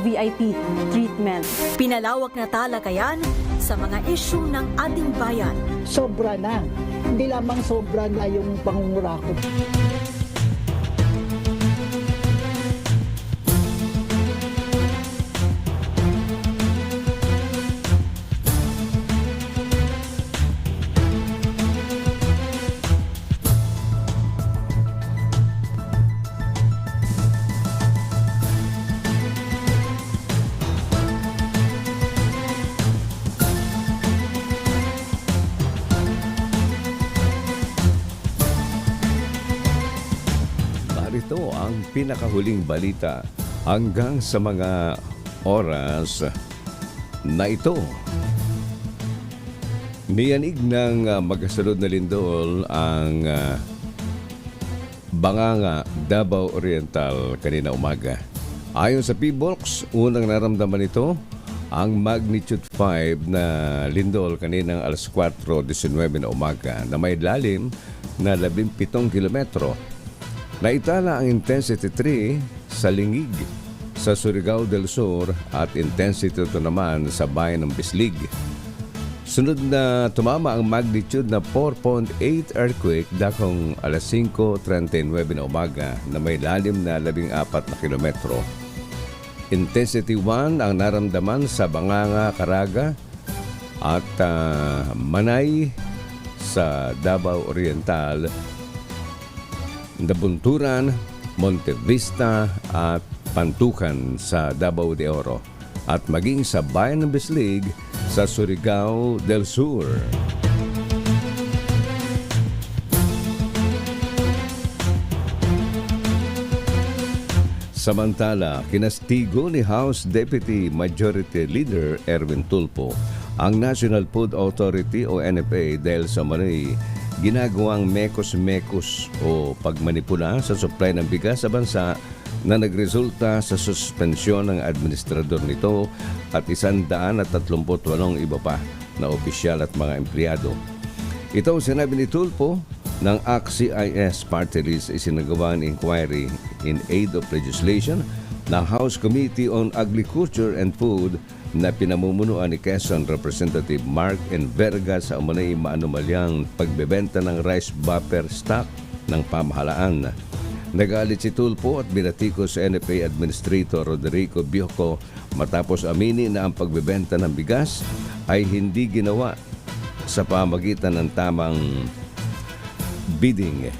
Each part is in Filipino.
VIP treatment. Pinalawak na talakayan sa mga isyu ng ating bayan. Sobra na. Hindi lamang sobra na yung pangungurako. Ito ang pinakahuling balita hanggang sa mga oras na ito. Niyanig ng magkasunod na lindol ang Banganga, Davao Oriental kanina umaga. Ayon sa PBOX, unang naramdaman ito ang magnitude 5 na lindol kaninang alas 4:19 na umaga na may lalim na 17 kilometro. Naitala ang intensity 3 sa Lingig, sa Surigao del Sur at intensity 2 naman sa bayan ng Bislig. Sunod na tumama ang magnitude na 4.8 earthquake dakong alas 5:39 na umaga na may lalim na 14 na kilometro. Intensity 1 ang naramdaman sa Banganga, Caraga at Manay sa Davao Oriental, Nabunturan, Monte Vista at Pantukan sa Davao de Oro at maging sa bayan ng Bislig sa Surigao del Sur. Samantala, kinastigo ni House Deputy Majority Leader Erwin Tulfo ang National Food Authority o NFA dahil sa mali ginagawang mekos-mekos o pagmanipula sa supply ng bigas sa bansa na nagresulta sa suspensyon ng administrador nito at 138 iba pa na opisyal at mga empleyado. Ito sinabi ni Tulfo ng ACT-CIS Party List isinagawa ng inquiry in aid of legislation ng House Committee on Agriculture and Food na pinamumunuan ni Quezon Representative Mark Enverga sa umunay maanumalyang pagbebenta ng rice buffer stock ng pamahalaan. Nagalit si Tulfo at binatiko sa NFA Administrator Roderico Bioco matapos aminin na ang pagbebenta ng bigas ay hindi ginawa sa pamagitan ng tamang bidding.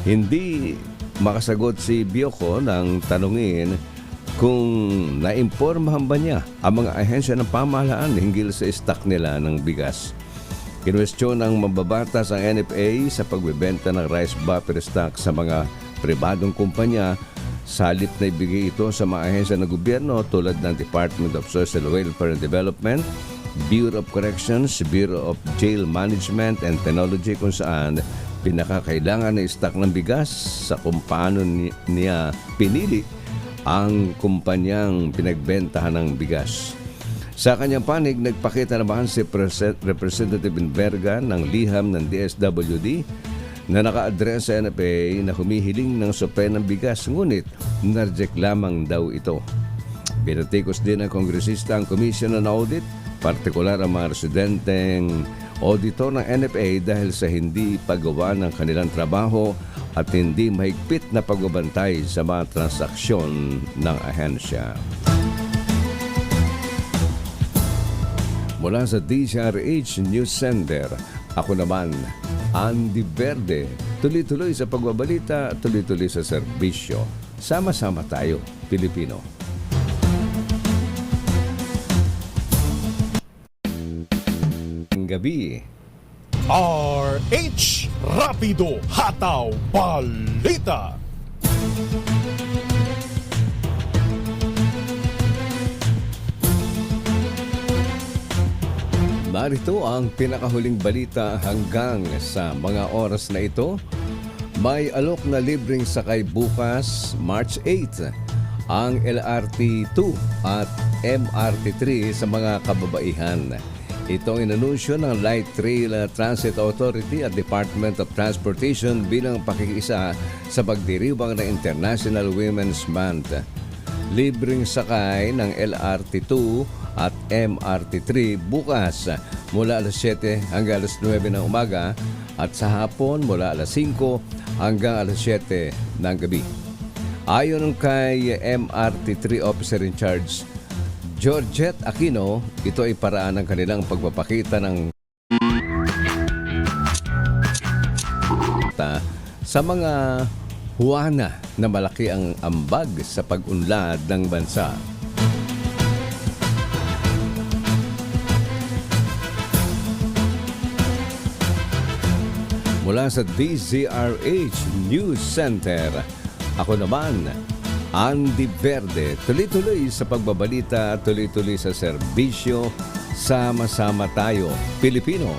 Hindi makasagot si Bioco nang tanungin kung naimpormahan ba niya ang mga ahensya ng pamahalaan hinggil sa stock nila ng bigas. Kinwestiyon ng mababatas ang NFA sa pagbebenta ng rice buffer stock sa mga pribadong kumpanya sa halip na ibigay ito sa mga ahensya ng gobyerno tulad ng Department of Social Welfare and Development, Bureau of Corrections, Bureau of Jail Management and Technology kung saan pinakakailangan na stock ng bigas sa kung paano niya pinili ang kumpanyang pinagbentahan ng bigas. Sa kanyang panig, nagpakita naman si Representative Enverga ng liham ng DSWD na naka-address sa NFA na humihiling ng supply ng bigas, ngunit nareject lamang daw ito. Binatikos din ng kongresista ang Commission on Audit, partikular ang mga residenteng auditor ng NFA dahil sa hindi paggawa ng kanilang trabaho at hindi mahigpit na pagbabantay sa mga transaksyon ng ahensya. Mula sa DZRH News Center, ako naman, Andy Verde. Tuloy-tuloy sa pagbabalita, tuloy-tuloy sa serbisyo. Sama-sama tayo, Pilipino. Gabi. RH Rapido Hataw Balita. Narito ang pinakahuling balita hanggang sa mga oras na ito. May alok na libreng sakay bukas, March 8, ang LRT 2 at MRT 3 sa mga kababaihan. Ito ang inanunsyo ng Light Rail Transit Authority at Department of Transportation bilang pakikiisa sa pagdiriwang ng International Women's Month. libreng sakay ng LRT2 at MRT3 bukas mula alas 7 hanggang alas 9 ng umaga at sa hapon mula alas 5 hanggang alas 7 ng gabi. Ayon kay MRT3 Officer in Charge Georgette Aquino, ito ay paraan ng kanilang pagpapakita ng sa mga huwana na malaki ang ambag sa pag-unlad ng bansa. Mula sa DZRH News Center, ako naman, Andy Verde, tuloy-tuloy sa pagbabalita, tuloy-tuloy sa serbisyo, sama-sama tayo, Pilipino.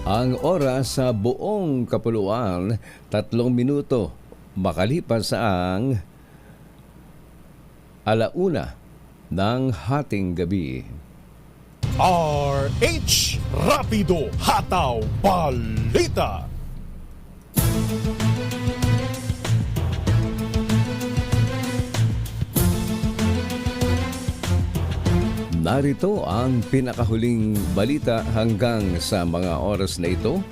Ang oras sa buong kapuluan, 3 minuto, makalipas ang 1:00 ng hating gabi. RH Rapido Hataw Balita. Narito ang pinakahuling balita hanggang sa mga oras na ito.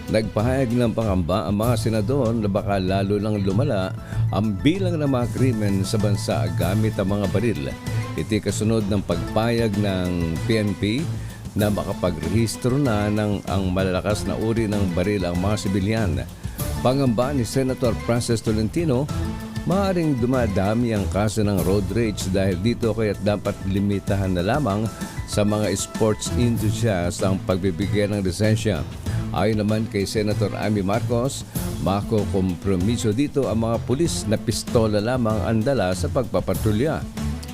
Nagpahayag ng pangamba ang mga senador na baka lalo lang lumala ang bilang ng mga krimen sa bansa gamit ang mga baril. Iti kasunod ng pagpayag ng PNP na makapagrehistro na ng ang malalakas na uri ng baril ang mga sibilyan. Pangamba ni Senator Francis Tolentino, maaaring dumadami ang kaso ng road rage dahil dito kaya't dapat limitahan na lamang sa mga sports enthusiasts ang pagbibigay ng lisensya. Ayon naman kay Senator Amy Marcos, makukompromiso dito ang mga pulis na pistola lamang ang dala sa pagpapatrolya.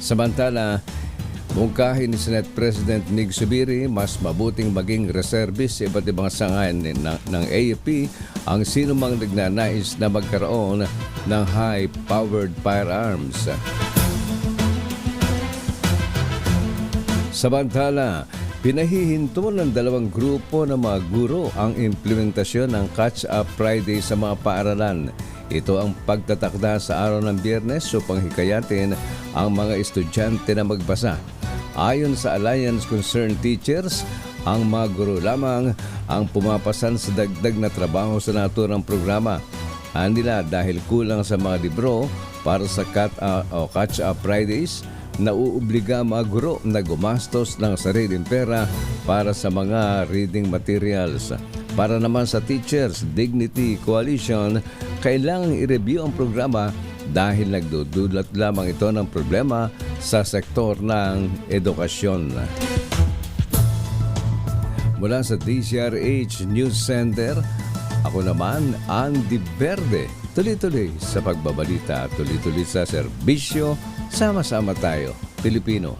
Samantala, mungkahi ni Senate President Mig Zubiri, mas mabuting maging reservist sa iba't ibang sangayan ng AFP ang sino mang nagnanais na magkaroon ng high-powered firearms. Samantala, pinahihinto ng 2 grupo ng mga guro ang implementasyon ng Catch-up Friday sa mga paaralan. Ito ang pagtatakda sa araw ng Biyernes upang hikayatin ang mga estudyante na magbasa. Ayon sa Alliance Concerned Teachers, ang mga guro lamang ang pumapasan sa dagdag na trabaho sa naturang programa. Nila dahil kulang sa mga libro para sa Catch-up Fridays, nauobliga ang mga guro na gumastos ng sariling pera para sa mga reading materials. Para naman sa Teachers Dignity Coalition, kailangang i-review ang programa dahil nagdudulot lamang ito ng problema sa sektor ng edukasyon. Mula sa DZRH News Center, ako naman, Andy Verde. Tuloy-tuloy sa pagbabalita, tuloy-tuloy sa serbisyo, sama-sama tayo, Pilipino.